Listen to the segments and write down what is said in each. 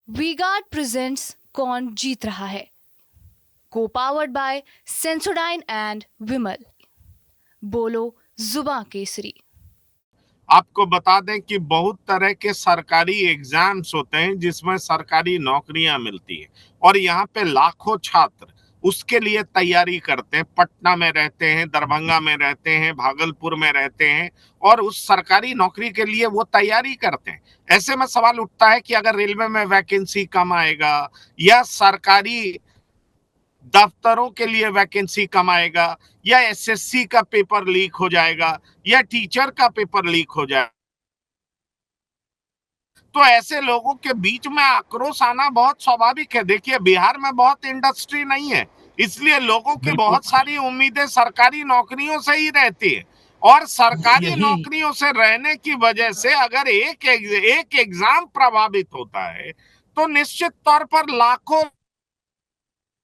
V-Guard presents कौन जीत रहा है, को पावर्ड बाय सेंसोडाइन एंड विमल। बोलो जुबां केसरी। आपको बता दें कि बहुत तरह के सरकारी एग्जाम्स होते हैं जिसमें सरकारी नौकरियां मिलती है और यहाँ पे लाखों छात्र उसके लिए तैयारी करते हैं। पटना में रहते हैं, दरभंगा में रहते हैं, भागलपुर में रहते हैं और उस सरकारी नौकरी के लिए वो तैयारी करते हैं। ऐसे में सवाल उठता है कि अगर रेलवे में वैकेंसी कम आएगा या सरकारी दफ्तरों के लिए वैकेंसी कम आएगा या एसएससी का पेपर लीक हो जाएगा या टीचर का पेपर लीक हो जाएगा, तो ऐसे लोगों के बीच में आक्रोश आना बहुत स्वाभाविक है। देखिए, बिहार में बहुत इंडस्ट्री नहीं है, इसलिए लोगों की बहुत सारी उम्मीदें सरकारी नौकरियों से ही रहती है और सरकारी नौकरियों से रहने की वजह से अगर एक एग्जाम प्रभावित होता है तो निश्चित तौर पर लाखों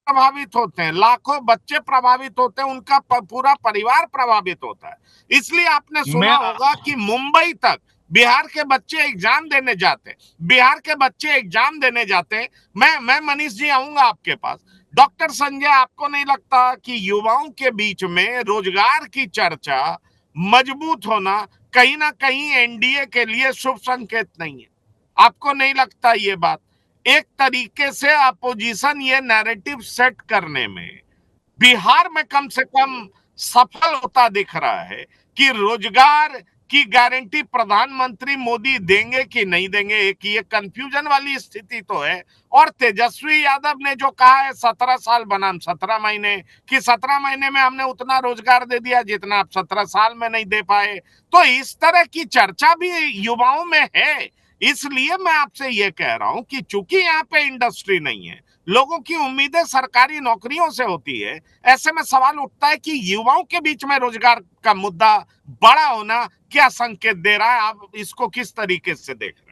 प्रभावित होते हैं, लाखों बच्चे प्रभावित होते हैं, उनका पूरा परिवार प्रभावित होता है। इसलिए आपने सुना होगा कि मुंबई तक बिहार के बच्चे एग्जाम देने जाते हैं, बिहार के बच्चे एग्जाम देने जाते हैं। मैं मनीष जी आऊंगा आपके पास। डॉक्टर संजय, आपको नहीं लगता कि युवाओं के बीच में रोजगार की चर्चा मजबूत होना कहीं ना कहीं एनडीए के लिए शुभ संकेत नहीं है? आपको नहीं लगता ये बात? एक तरीके से अपोजिशन ये नैरेटिव सेट करने में बिहार में कम से कम सफल होता दिख रहा है कि रोजगार की गारंटी प्रधानमंत्री मोदी देंगे कि नहीं देंगे, एक ये कंफ्यूजन वाली स्थिति तो है। और तेजस्वी यादव ने जो कहा है 17 साल बनाम 17 महीने, कि 17 महीने में हमने उतना रोजगार दे दिया जितना आप 17 साल में नहीं दे पाए, तो इस तरह की चर्चा भी युवाओं में है। इसलिए मैं आपसे ये कह रहा हूं कि चूंकि यहाँ पे इंडस्ट्री नहीं है, लोगों की उम्मीदें सरकारी नौकरियों से होती है, ऐसे में सवाल उठता है कि युवाओं के बीच में रोजगार का मुद्दा बड़ा होना क्या संकेत दे रहा है? आप इसको किस तरीके से देख रहे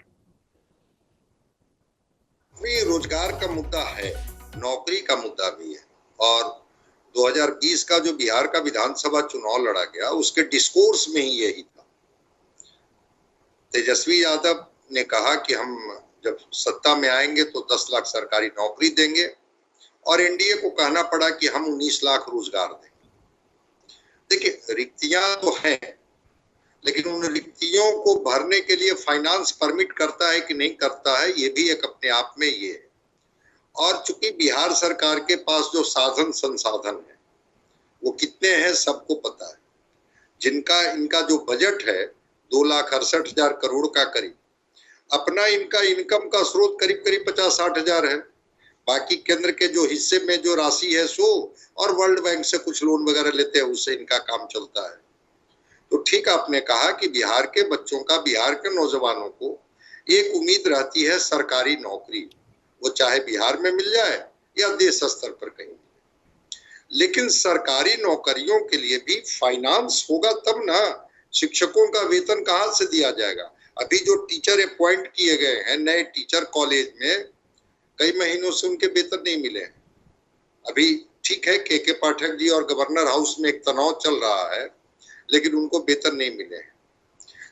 हैं? रोजगार का मुद्दा है, नौकरी का मुद्दा भी है। और 2020 का जो बिहार का विधानसभा चुनाव लड़ा गया उसके डिस्कोर्स में ही यही था। तेजस्वी यादव ने कहा कि हम जब सत्ता में आएंगे तो 10 लाख सरकारी नौकरी देंगे और एनडीए को कहना पड़ा कि हम 19 लाख रोजगार देंगे। देखिए, रिक्तियां तो हैं, लेकिन उन रिक्तियों को भरने के लिए फाइनेंस परमिट करता है कि नहीं करता है, ये भी एक अपने आप में ये है। और चूंकि बिहार सरकार के पास जो साधन संसाधन है वो कितने हैं सबको पता है। जिनका इनका जो बजट है 2,68,000 करोड़ का करीब, अपना इनका इनकम का स्रोत करीब करीब 50-60 हजार है। बाकी केंद्र के जो हिस्से में जो राशि है सो, और वर्ल्ड बैंक से कुछ लोन वगैरह लेते हैं, उससे इनका काम चलता है। तो ठीक आपने कहा कि बिहार के बच्चों का, बिहार के नौजवानों को एक उम्मीद रहती है सरकारी नौकरी, वो चाहे बिहार में मिल जाए या देश स्तर पर कहीं। लेकिन सरकारी नौकरियों के लिए भी फाइनेंस होगा तब ना। शिक्षकों का वेतन कहाँ से दिया जाएगा? अभी जो टीचर अपॉइंट किए गए हैं नए टीचर कॉलेज में, कई महीनों से उनके वेतन नहीं मिले हैं। अभी ठीक है, के पाठक जी और गवर्नर हाउस में एक तनाव चल रहा है, लेकिन उनको वेतन नहीं मिले हैं।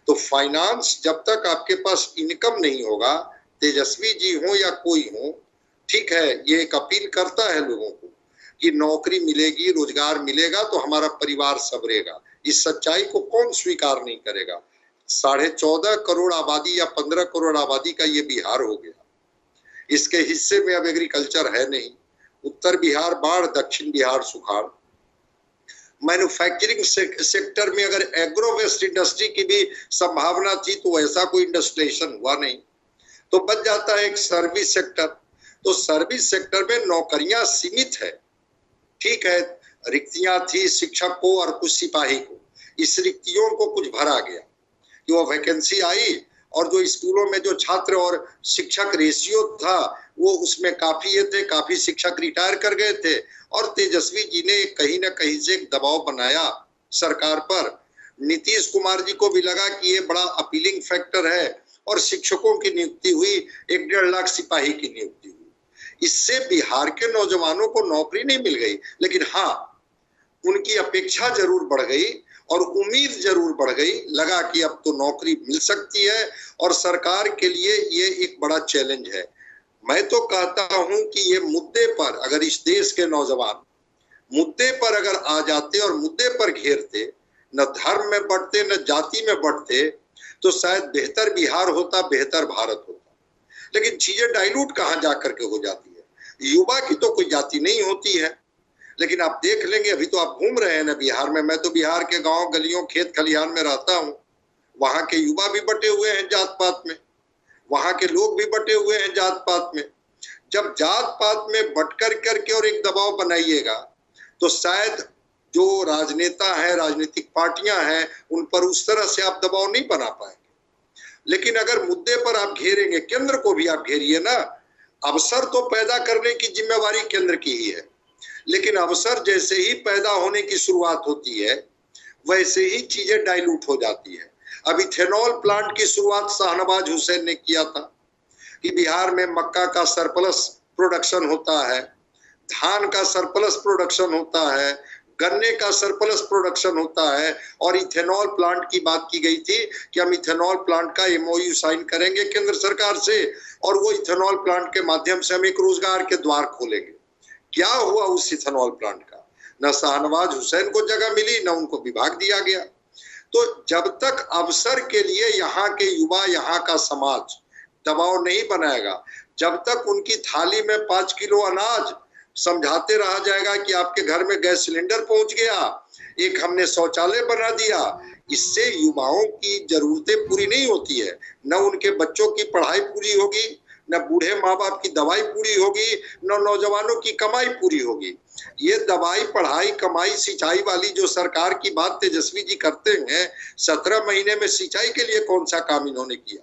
तो फाइनेंस, जब तक आपके पास इनकम नहीं होगा, तेजस्वी जी हो या कोई हो, ठीक है, ये एक अपील करता है लोगों को कि नौकरी मिलेगी, रोजगार मिलेगा तो हमारा परिवार संवरेगा। इस सच्चाई को कौन स्वीकार नहीं करेगा? 14.5 करोड़ आबादी या 15 करोड़ आबादी का ये बिहार हो गया। इसके हिस्से में अब एग्रीकल्चर है नहीं। उत्तर बिहार बाढ़, दक्षिण बिहार सुखाड़। मैन्युफैक्चरिंग सेक्टर में अगर एग्रो वेस्ट इंडस्ट्री की भी संभावना थी तो ऐसा कोई इंडस्ट्रियलाइजेशन हुआ नहीं। तो बच जाता है एक सर्विस सेक्टर। तो सर्विस सेक्टर में नौकरियां सीमित है। ठीक है, रिक्तियां थी शिक्षक को और कुछ सिपाही को, इस रिक्तियों को कुछ भरा गया कि वो वैकेंसी आई, और जो स्कूलों में जो छात्र और शिक्षक रेशियो था वो उसमें काफी ये थे, काफी शिक्षक रिटायर कर गए थे। और तेजस्वी जी ने कहीं ना कहीं से एक दबाव बनाया सरकार पर। नीतीश कुमार जी को भी लगा कि ये बड़ा अपीलिंग फैक्टर है, और शिक्षकों की नियुक्ति हुई, 1.5 लाख सिपाही की नियुक्ति हुई। इससे बिहार के नौजवानों को नौकरी नहीं मिल गई, लेकिन हाँ, उनकी अपेक्षा जरूर बढ़ गई और उम्मीद जरूर बढ़ गई। लगा कि अब तो नौकरी मिल सकती है, और सरकार के लिए ये एक बड़ा चैलेंज है। मैं तो कहता हूं कि ये मुद्दे पर अगर इस देश के नौजवान मुद्दे पर अगर आ जाते और मुद्दे पर घेरते, न धर्म में बढ़ते न जाति में बढ़ते, तो शायद बेहतर बिहार होता, बेहतर भारत होता। लेकिन चीजें डाइल्यूट कहां जाकर के हो जाती है। युवा की तो कोई जाति नहीं होती है, लेकिन आप देख लेंगे, अभी तो आप घूम रहे हैं ना बिहार में। मैं तो बिहार के गांव गलियों खेत खलिहान में रहता हूं। वहां के युवा भी बटे हुए हैं जात पात में, वहां के लोग भी बटे हुए हैं जात पात में। जब जात पात में बट करके और एक दबाव बनाइएगा, तो शायद जो राजनेता है, राजनीतिक पार्टियां हैं, उन पर उस तरह से आप दबाव नहीं बना पाएंगे। लेकिन अगर मुद्दे पर आप घेरेंगे, केंद्र को भी आप घेरिए ना। अवसर तो पैदा करने की जिम्मेवारी केंद्र की ही है, लेकिन अवसर जैसे ही पैदा होने की शुरुआत होती है, वैसे ही चीजें डाइल्यूट हो जाती है। अब इथेनॉल प्लांट की शुरुआत शाहनवाज हुसैन ने किया था कि बिहार में मक्का का सरप्लस प्रोडक्शन होता है, धान का सरप्लस प्रोडक्शन होता है, गन्ने का सरप्लस प्रोडक्शन होता है, और इथेनॉल प्लांट की बात की गई थी कि हम इथेनॉल प्लांट का एमओयू साइन करेंगे केंद्र सरकार से, और वो इथेनॉल प्लांट के माध्यम से हम एक रोजगार के द्वार खोलेंगे। क्या हुआ उस इथेनॉल प्लांट का? न शाहनवाज हुसैन को जगह मिली, न उनको विभाग दिया गया। तो जब तक अवसर के लिए यहाँ के युवा, यहाँ का समाज दबाव नहीं बनाएगा, जब तक उनकी थाली में 5 किलो अनाज समझाते रहा जाएगा कि आपके घर में गैस सिलेंडर पहुंच गया, एक हमने शौचालय बना दिया, इससे युवाओं की जरूरतें पूरी नहीं होती है। न उनके बच्चों की पढ़ाई पूरी होगी, न बूढ़े माँ बाप की दवाई पूरी होगी, न नौजवानों की कमाई पूरी होगी। ये दवाई, पढ़ाई, कमाई, सिंचाई वाली जो सरकार की बात तेजस्वी जी करते हैं, 17 महीने में सिंचाई के लिए कौन सा काम इन्होंने किया?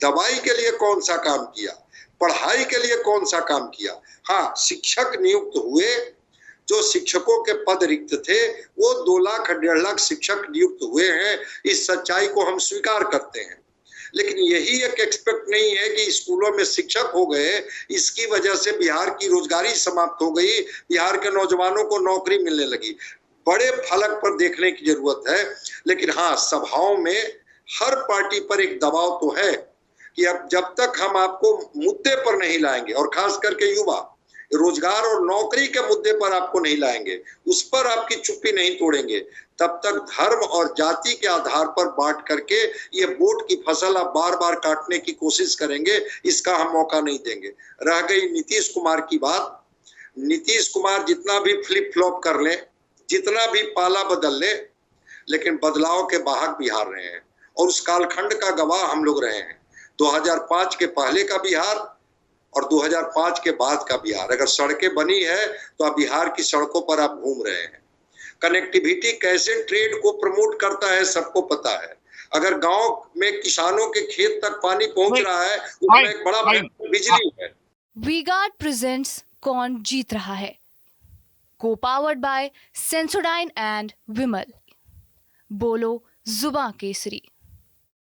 दवाई के लिए कौन सा काम किया? पढ़ाई के लिए कौन सा काम किया? हाँ, शिक्षक नियुक्त हुए, जो शिक्षकों के पद रिक्त थे, वो 2 लाख 1.5 लाख शिक्षक नियुक्त हुए हैं। इस सच्चाई को हम स्वीकार करते हैं, लेकिन यही एक एक्सपेक्ट नहीं है कि स्कूलों में शिक्षक हो गए, इसकी वजह से बिहार की रोजगारी समाप्त हो गई, बिहार के नौजवानों को नौकरी मिलने लगी। बड़े फलक पर देखने की जरूरत है। लेकिन हाँ, सभाओं में हर पार्टी पर एक दबाव तो है कि अब जब तक हम आपको मुद्दे पर नहीं लाएंगे, और खास करके युवा, रोजगार और नौकरी के मुद्दे पर आपको नहीं लाएंगे, उस पर आपकी चुप्पी नहीं तोड़ेंगे, तब तक धर्म और जाति के आधार पर बांट करके ये वोट की फसल आप बार बार काटने की कोशिश करेंगे, इसका हम मौका नहीं देंगे। रह गई नीतीश कुमार की बात, नीतीश कुमार जितना भी फ्लिप फ्लॉप कर ले, जितना भी पाला बदल ले, लेकिन बदलाव के वाहक बिहार रहे हैं, और उस कालखंड का गवाह हम लोग रहे हैं। 2005 के पहले का बिहार और 2005 के बाद का बिहार। अगर सड़कें बनी है तो आप बिहार की सड़कों पर आप घूम रहे हैं। कनेक्टिविटी कैसे ट्रेड को प्रमोट करता है सबको पता है। अगर गांव में किसानों के खेत तक पानी पहुंच रहा है, उसमें एक बड़ा बिजली है। वी-गार्ड प्रेजेंट्स कौन जीत रहा है, को पावर्ड बाय सेंसोडाइन एंड विमल। बोलो जुबां केसरी।